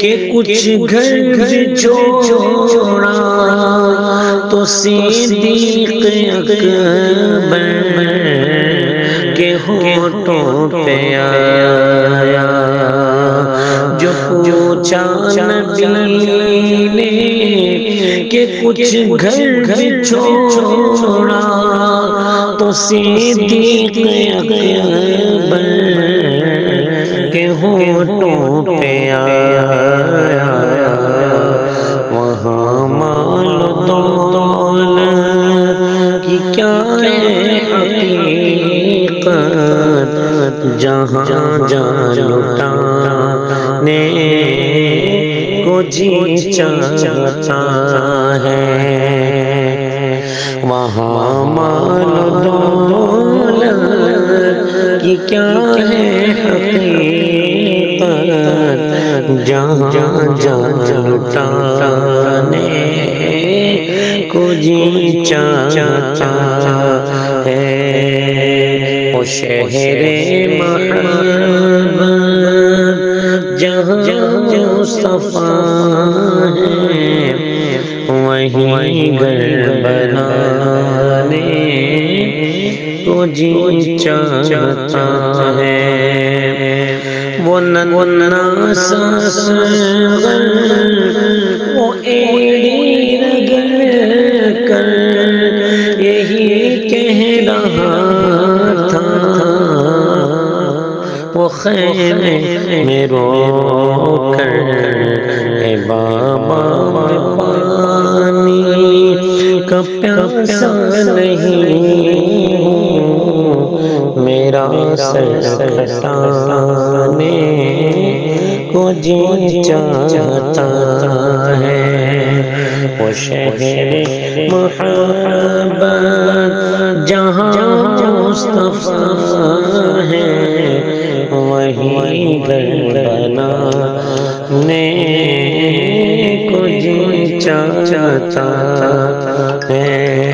کہ کچھ گھر بھی چھوڑا تو صدیق اکبر کے ہونٹوں پہ آیا، جو پوچھا نبی نے کہ کچھ گھر بھی چھوڑا تو صدیق اکبر کے ہونٹوں پہ آیا، وہاں مال و دولت کی کیا ہے حقیقت، جہاں جان لٹانے کو جی چاہتا ہے، وہاں مال و دولت کی کیا ہے حقیقت، جہاں جان لٹانے کو جی چاہتا ہے، وہ شہر محبت جہاں مصطفیٰ ہے، وہیں گھر بنانے کو جی چاہتا ہے، وہ ننھا سا اصغر وہ ایڑی رگڑ کر یہی کہہ رہا تھا، وہ خیمے میں رو کر اے بابا میں پانی کا پیاسا نہیں ہوں، میرا سر کٹانے کو جی چاہتا ہے، وہ شہر محبت جہاں مصطفیٰ ہے، وہیں گھر بنانے کو جی چاہتا ہے۔